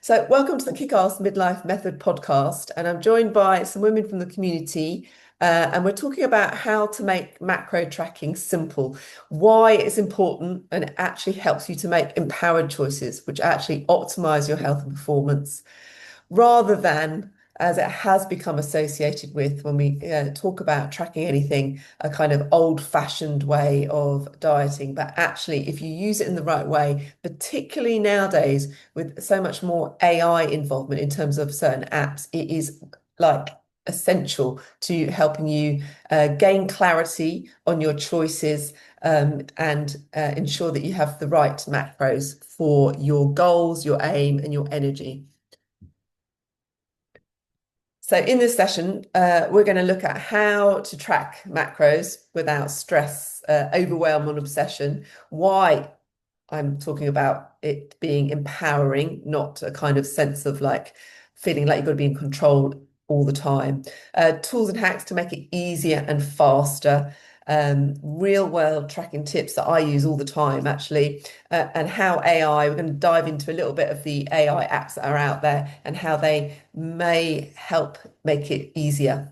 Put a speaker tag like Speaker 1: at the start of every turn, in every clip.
Speaker 1: So, welcome to the Kickass Midlife Method podcast, and I'm joined by some women from the community, and we're talking about how to make macro tracking simple, why it's important, and it actually helps you to make empowered choices, which actually optimize your health and performance rather than, as it has become associated with when we talk about tracking anything, a kind of old-fashioned way of dieting. But actually, if you use it in the right way, particularly nowadays with so much more AI involvement in terms of certain apps, it is like essential to helping you gain clarity on your choices and ensure that you have the right macros for your goals, your aim, and your energy. So in this session, we're going to look at how to track macros without stress, overwhelm, and obsession. Why I'm talking about it being empowering, not a kind of sense of like feeling like you've got to be in control all the time. Tools and hacks to make it easier and faster. Real world tracking tips that I use all the time, actually, and how AI, we're going to dive into a little bit of the AI apps that are out there and how they may help make it easier.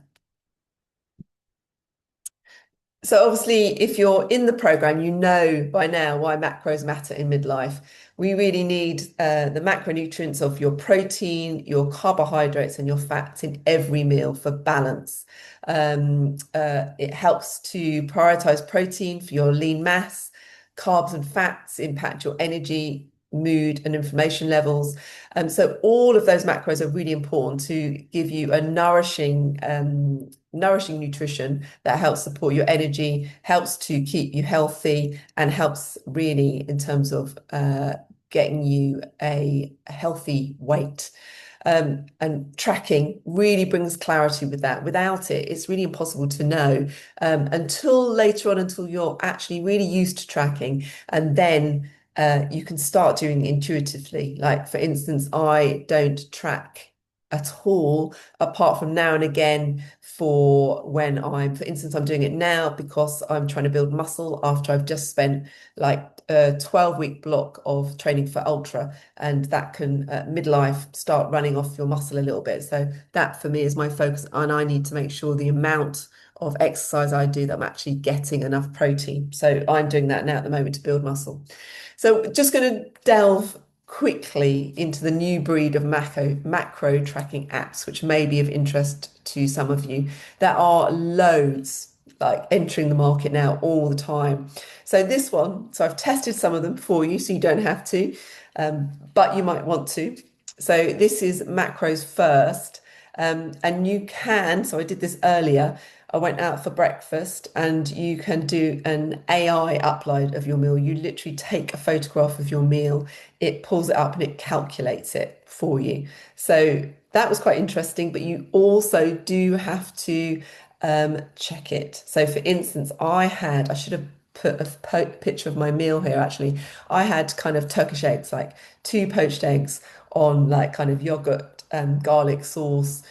Speaker 1: So obviously, if you're in the program, you know by now why macros matter in midlife. We really need the macronutrients of your protein, your carbohydrates, and your fats in every meal for balance. It helps to prioritize protein for your lean mass. Carbs and fats impact your energy, mood, and inflammation levels. So all of those macros are really important to give you a nourishing nutrition that helps support your energy, helps to keep you healthy, and helps really in terms of getting you a healthy weight. And tracking really brings clarity with that. Without it, it's really impossible to know until later on, until you're actually really used to tracking. And then you can start doing it intuitively. Like, for instance, I don't track at all, apart from now and again for when for instance, I'm doing it now because I'm trying to build muscle after I've just spent like a 12-week block of training for ultra, and that can midlife start running off your muscle a little bit. So that for me is my focus, and I need to make sure the amount of exercise I do that I'm actually getting enough protein. So I'm doing that now at the moment to build muscle. So just going to delve quickly into the new breed of macro tracking apps, which may be of interest to some of you. There are loads like entering the market now all the time. So this one, so I've tested some of them for you, so you don't have to, but you might want to. So this is Macros First, and you can, so I did this earlier. I went out for breakfast and you can do an AI upload of your meal. You literally take a photograph of your meal, it pulls it up and it calculates it for you. So that was quite interesting, but you also do have to check it. So for instance, I should have put a picture of my meal here actually. I had kind of Turkish eggs, like two poached eggs on like kind of yogurt garlic sauce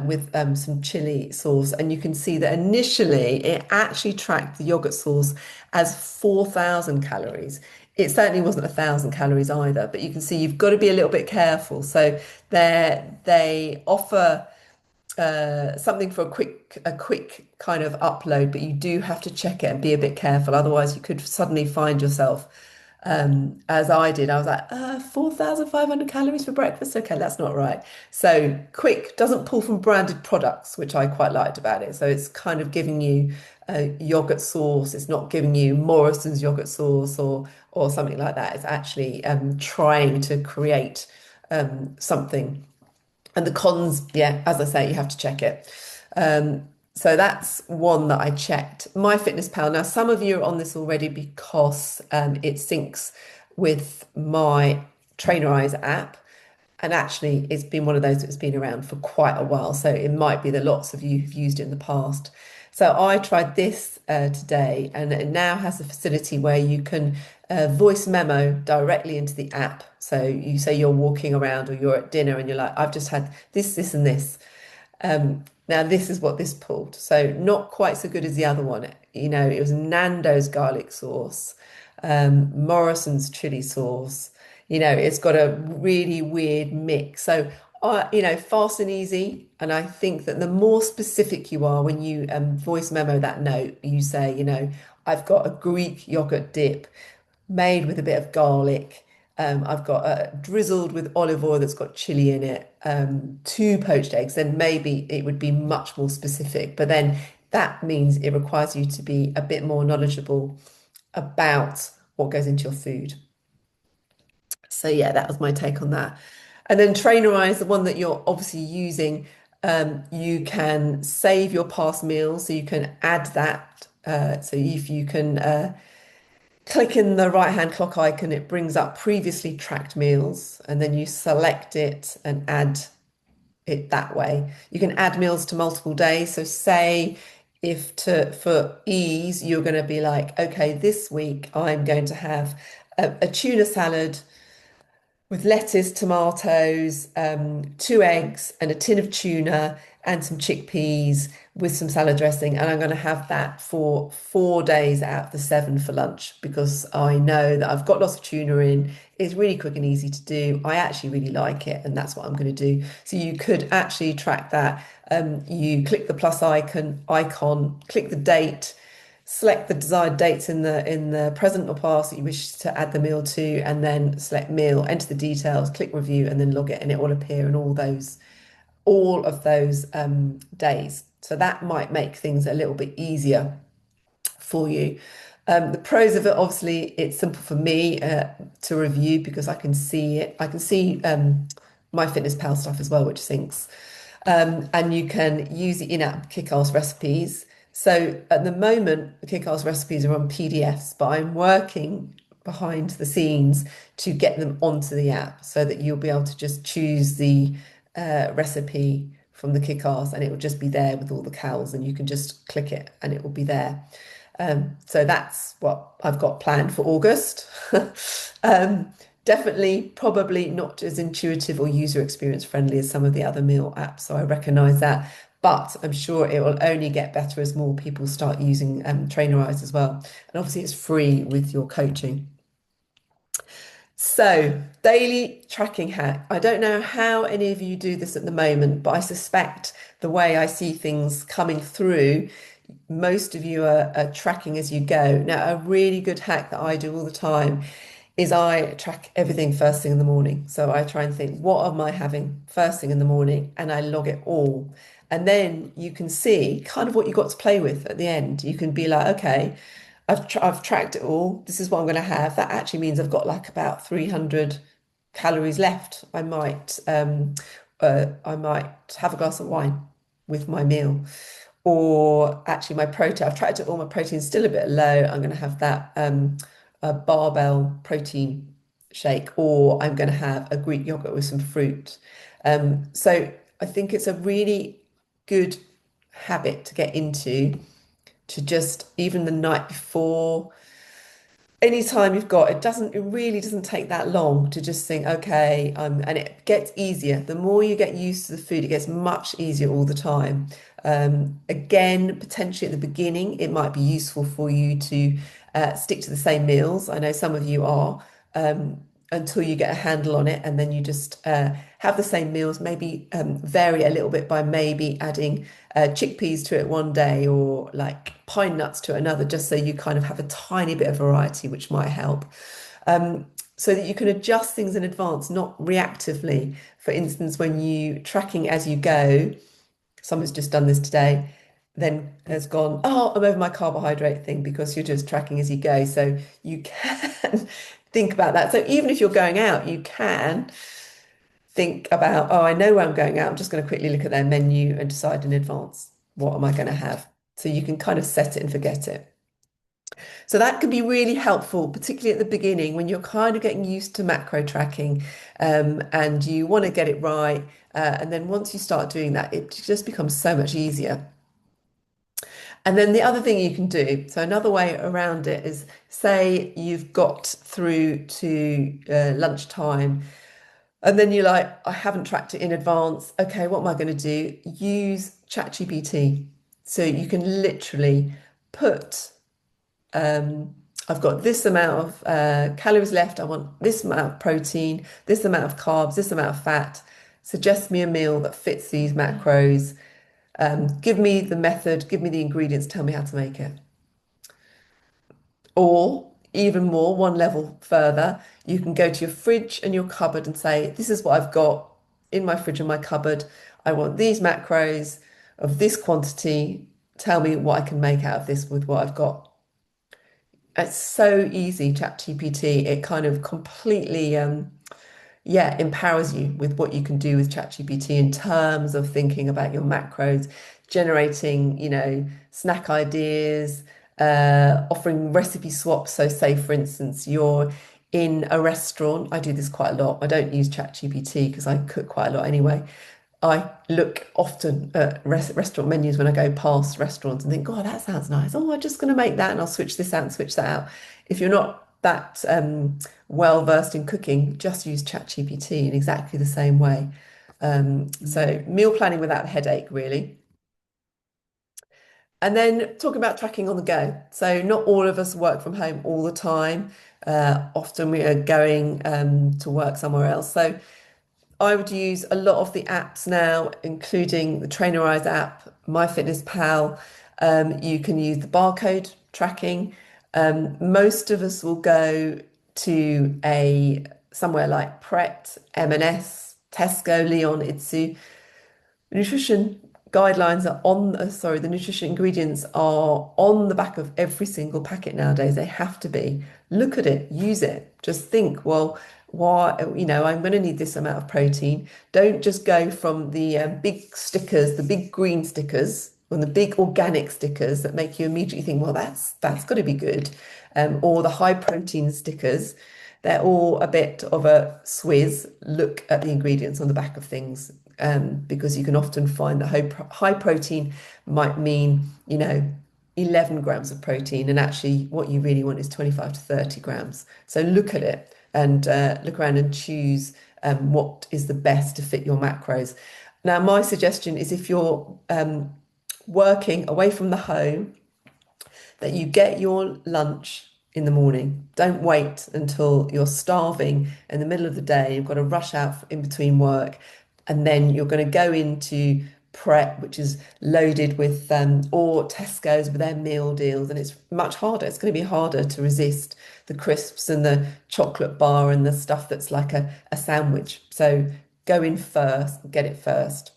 Speaker 1: with some chili sauce. And you can see that initially it actually tracked the yogurt sauce as 4,000 calories. It certainly wasn't 1,000 calories either, but you can see you've got to be a little bit careful. So they offer something for a quick kind of upload, but you do have to check it and be a bit careful. Otherwise, you could suddenly find yourself, as I did. I was like, 4,500 calories for breakfast. Okay, that's not right. So quick doesn't pull from branded products, which I quite liked about it. So it's kind of giving you yogurt sauce. It's not giving you Morrison's yogurt sauce or something like that. It's actually trying to create something. And the cons, yeah, as I say, you have to check it. So that's one that I checked. MyFitnessPal. Now, some of you are on this already because it syncs with my Trainer Eyes app. And actually, it's been one of those that's been around for quite a while. So it might be that lots of you have used it in the past. So I tried this today, and it now has a facility where you can voice memo directly into the app. So you say you're walking around or you're at dinner and you're like, I've just had this, this, and this. Now this is what this pulled. So not quite so good as the other one. You know, it was Nando's garlic sauce, Morrison's chili sauce. It's got a really weird mix. So, fast and easy. And I think that the more specific you are when you voice memo that note, you say, I've got a Greek yogurt dip made with a bit of garlic. I've got drizzled with olive oil that's got chili in it, two poached eggs, then maybe it would be much more specific. But then that means it requires you to be a bit more knowledgeable about what goes into your food. So yeah, that was my take on that. And then Trainerize, the one that you're obviously using, you can save your past meals, so you can add that. So if you can click in the right-hand clock icon, it brings up previously tracked meals, and then you select it and add it that way. You can add meals to multiple days. So say if to for ease, you're going to be like, okay, this week I'm going to have a tuna salad with lettuce, tomatoes, two eggs, and a tin of tuna, and some chickpeas with some salad dressing. And I'm going to have that for 4 days out of the 7 for lunch because I know that I've got lots of tuna in. It's really quick and easy to do. I actually really like it, and that's what I'm going to do. So you could actually track that. You click the plus icon, click the date, select the desired dates in the present or past that you wish to add the meal to, and then select meal, enter the details, click review, and then log it, and it will appear in all of those days. So that might make things a little bit easier for you. The pros of it, obviously, it's simple for me to review because I can see it. I can see my Fitness Pal stuff as well, which syncs. And you can use the in-app Kickass recipes. So at the moment, the Kickass recipes are on PDFs, but I'm working behind the scenes to get them onto the app so that you'll be able to just choose the recipe from the Kickass and it will just be there with all the calories and you can just click it and it will be there. So that's what I've got planned for August. Definitely, probably not as intuitive or user experience friendly as some of the other meal apps. So I recognize that, but I'm sure it will only get better as more people start using Trainerize as well. And obviously, it's free with your coaching. So, daily tracking hack. I don't know how any of you do this at the moment, but I suspect the way I see things coming through, most of you are tracking as you go. Now, a really good hack that I do all the time is I track everything first thing in the morning. So I try and think, what am I having first thing in the morning? And I log it all. And then you can see kind of what you got to play with at the end. You can be like, okay, I've tracked it all. This is what I'm going to have. That actually means I've got like about 300 calories left. I might have a glass of wine with my meal. Or actually my protein, I've tracked it all, my protein's still a bit low. I'm going to have that a barbell protein shake, or I'm going to have a Greek yogurt with some fruit. So I think it's a really good habit to get into, to just even the night before, anytime you've got, it really doesn't take that long to just think, okay, and it gets easier. The more you get used to the food, it gets much easier all the time. Again, potentially at the beginning, it might be useful for you to stick to the same meals. I know some of you are, until you get a handle on it, and then you just have the same meals, maybe vary a little bit by maybe adding chickpeas to it one day or like pine nuts to another, just so you kind of have a tiny bit of variety, which might help. So that you can adjust things in advance, not reactively. For instance, when you tracking as you go, someone's just done this today, then has gone, oh, I'm over my carbohydrate thing because you're just tracking as you go. So you can think about that. So even if you're going out, you can think about, oh, I know where I'm going out. I'm just going to quickly look at their menu and decide in advance, what am I going to have? So you can kind of set it and forget it. So that can be really helpful, particularly at the beginning when you're kind of getting used to macro tracking, and you want to get it right. And then once you start doing that, it just becomes so much easier. And then the other thing you can do, so another way around it is, say you've got through to lunchtime, and then you're like, I haven't tracked it in advance. Okay, what am I going to do? Use ChatGPT. So you can literally put I've got this amount of calories left. I want this amount of protein, this amount of carbs, this amount of fat. Suggest me a meal that fits these macros. Give me the method, give me the ingredients, tell me how to make it. Or even more, one level further, you can go to your fridge and your cupboard and say, this is what I've got in my fridge and my cupboard. I want these macros of this quantity. Tell me what I can make out of this with what I've got. It's so easy, ChatGPT. It kind of completely yeah, empowers you with what you can do with ChatGPT in terms of thinking about your macros, generating, snack ideas, offering recipe swaps. So, say for instance, you're in a restaurant. I do this quite a lot. I don't use ChatGPT because I cook quite a lot anyway. I look often at restaurant menus when I go past restaurants and think, oh, that sounds nice. Oh, I'm just going to make that and I'll switch this out and switch that out. If you're not that well versed in cooking, just use ChatGPT in exactly the same way. So meal planning without the headache, really. And then talking about tracking on the go. So not all of us work from home all the time. Often we are going to work somewhere else. So I would use a lot of the apps now, including the Trainerize app, MyFitnessPal. You can use the barcode tracking. Most of us will go to a somewhere like Pret, M&S, Tesco, Leon, Itsu. Nutrition guidelines are on, sorry, the nutrition ingredients are on the back of every single packet nowadays. They have to be. Look at it, use it. Just think, well, why, I'm going to need this amount of protein. Don't just go from the big stickers, the big green stickers, and the big organic stickers that make you immediately think, well, that's got to be good. Or the high protein stickers. They're all a bit of a swizz. Look at the ingredients on the back of things, because you can often find that high protein might mean, 11 grams of protein, and actually what you really want is 25 to 30 grams. So look at it and look around and choose what is the best to fit your macros. Now, my suggestion is if you're working away from the home, that you get your lunch in the morning. Don't wait until you're starving in the middle of the day. You've got to rush out in between work, and then you're going to go into Pret, which is loaded with, or Tesco's with their meal deals, and it's much harder. It's going to be harder to resist the crisps and the chocolate bar and the stuff that's like a sandwich. So go in first, get it first.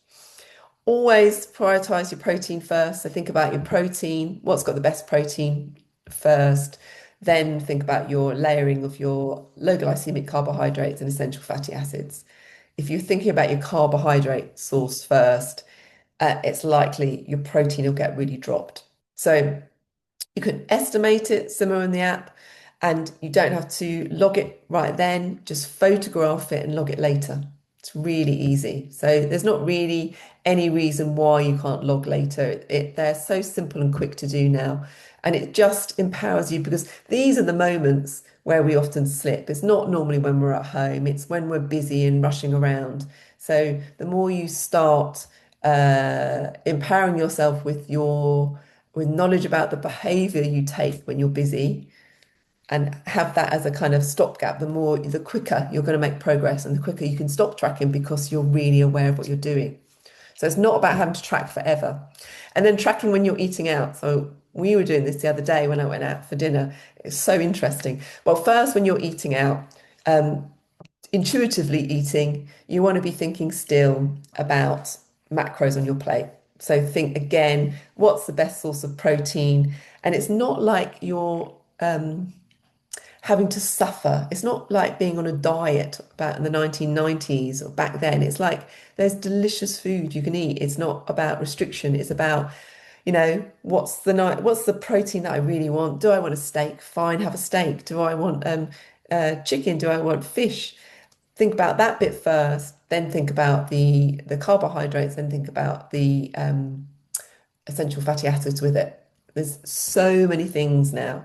Speaker 1: Always prioritize your protein first. So think about your protein, what's got the best protein first. Then think about your layering of your low glycemic carbohydrates and essential fatty acids. If you're thinking about your carbohydrate source first, it's likely your protein will get really dropped. So you can estimate it somewhere in the app, and you don't have to log it right then, just photograph it and log it later. It's really easy. So there's not really any reason why you can't log later. They're so simple and quick to do now. And it just empowers you, because these are the moments where we often slip. It's not normally when we're at home, it's when we're busy and rushing around. So the more you start empowering yourself with knowledge about the behavior you take when you're busy, and have that as a kind of stopgap, the quicker you're going to make progress and the quicker you can stop tracking because you're really aware of what you're doing. So it's not about having to track forever. And then tracking when you're eating out. So we were doing this the other day when I went out for dinner. It's so interesting. Well, first, when you're eating out, intuitively eating, you want to be thinking still about macros on your plate. So think again, what's the best source of protein? And it's not like you're having to suffer. It's not like being on a diet about in the 1990s or back then. It's like there's delicious food you can eat. It's not about restriction. It's about, what's the protein that I really want? Do I want a steak? Fine, have a steak. Do I want chicken? Do I want fish? Think about that bit first, then think about the carbohydrates, then think about the essential fatty acids with it. There's so many things now.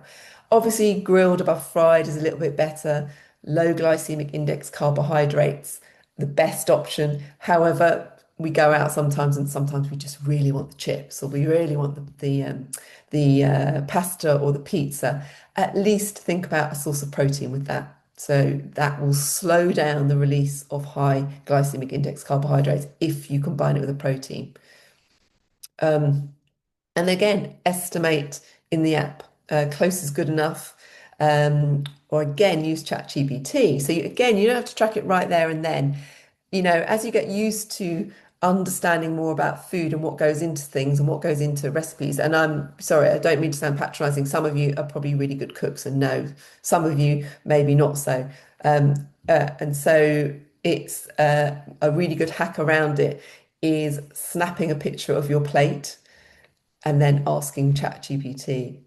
Speaker 1: Obviously, grilled above fried is a little bit better. Low glycemic index carbohydrates, the best option. However, we go out sometimes, and sometimes we just really want the chips, or we really want the pasta or the pizza. At least think about a source of protein with that. So that will slow down the release of high glycemic index carbohydrates if you combine it with a protein. Um, and again, estimate in the app. Close is good enough. Or again, use ChatGPT. So again, you don't have to track it right there and then. As you get used to understanding more about food and what goes into things and what goes into recipes, and I'm sorry, I don't mean to sound patronizing. Some of you are probably really good cooks and know, some of you maybe not so. And so it's a really good hack around it is snapping a picture of your plate and then asking ChatGPT.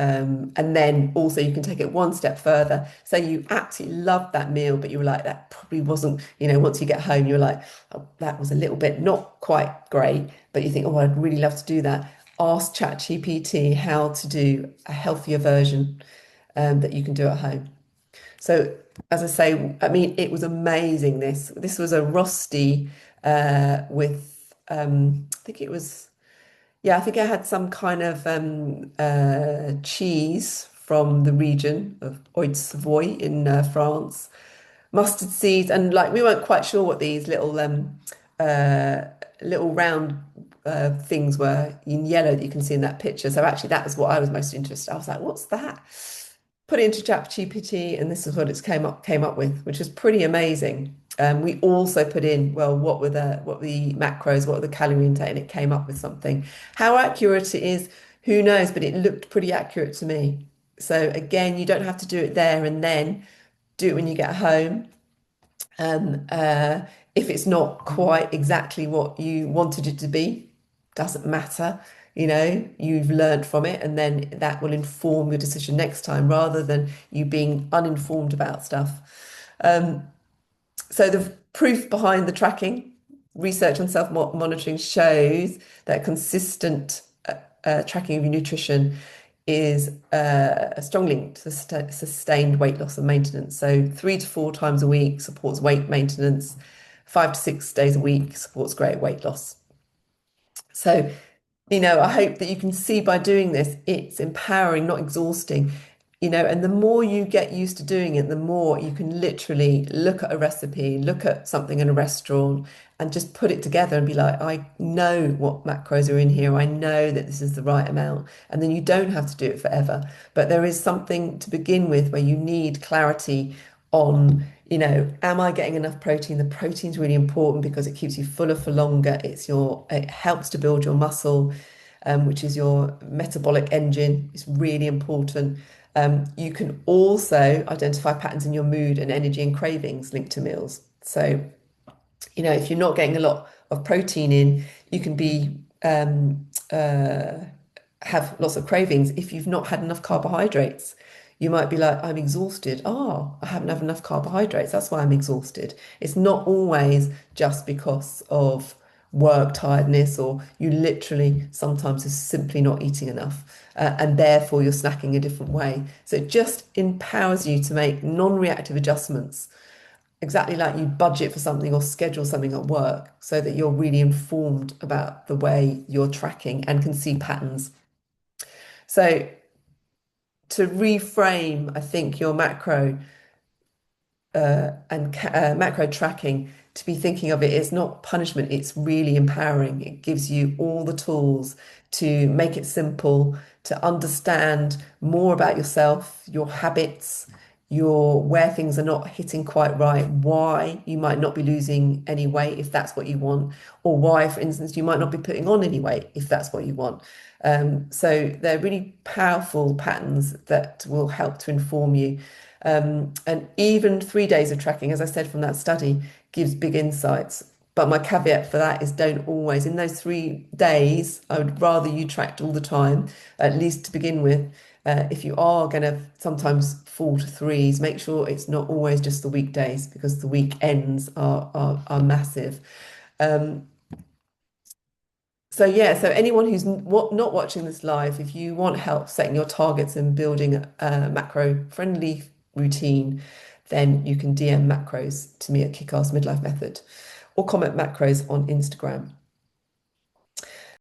Speaker 1: And then also you can take it one step further. Say you absolutely loved that meal, but you were like, that probably wasn't, once you get home, you're like, oh, that was a little bit not quite great, but you think, oh, I'd really love to do that. Ask ChatGPT how to do a healthier version that you can do at home. So as I say, I mean, it was amazing. This was a rosti with I think it was. Yeah, I think I had some kind of cheese from the region of Oid Savoy in France, mustard seeds, and like we weren't quite sure what these uh, little round things were in yellow that you can see in that picture. So actually, that was what I was most interested. I was like, "What's that?" Put it into ChatGPT, and this is what it came up with, which was pretty amazing. We also put in, well, what were the macros, what were the calorie intake, and it came up with something. How accurate it is, who knows, but it looked pretty accurate to me. So again, you don't have to do it there and then. Do it when you get home. Um, uh, if it's not quite exactly what you wanted it to be, doesn't matter. You've learned from it, and then that will inform your decision next time rather than you being uninformed about stuff. Um, so the proof behind the tracking, research on self-monitoring shows that consistent tracking of your nutrition is a strong link to sustained weight loss and maintenance. So 3 to 4 times a week supports weight maintenance, 5 to 6 days a week supports great weight loss. So I hope that you can see by doing this, it's empowering, not exhausting. And the more you get used to doing it, the more you can literally look at a recipe, look at something in a restaurant, and just put it together and be like, I know what macros are in here. I know that this is the right amount. And then you don't have to do it forever. But there is something to begin with where you need clarity on, am I getting enough protein? The protein is really important because it keeps you fuller for longer. It helps to build your muscle, which is your metabolic engine. It's really important. You can also identify patterns in your mood and energy and cravings linked to meals. So, if you're not getting a lot of protein in, you can have lots of cravings if you've not had enough carbohydrates. You might be like, I'm exhausted. Oh, I haven't had enough carbohydrates. That's why I'm exhausted. It's not always just because of work tiredness, or you literally sometimes are simply not eating enough, and therefore you're snacking a different way. So it just empowers you to make non-reactive adjustments, exactly like you budget for something or schedule something at work, so that you're really informed about the way you're tracking and can see patterns. So to reframe, I think your macro tracking, to be thinking of it as not punishment, it's really empowering. It gives you all the tools to make it simple, to understand more about yourself, your habits, where things are not hitting quite right, why you might not be losing any weight if that's what you want, or why, for instance, you might not be putting on any weight if that's what you want. So they're really powerful patterns that will help to inform you. And even 3 days of tracking, as I said from that study, gives big insights. But my caveat for that is don't always, in those 3 days, I would rather you tracked all the time, at least to begin with. If you are going to sometimes fall to threes, make sure it's not always just the weekdays, because the weekends are massive. So yeah, so anyone who's not watching this live, if you want help setting your targets and building a macro-friendly routine, then you can DM macros to me at Kickass Midlife Method. or comment macros on Instagram.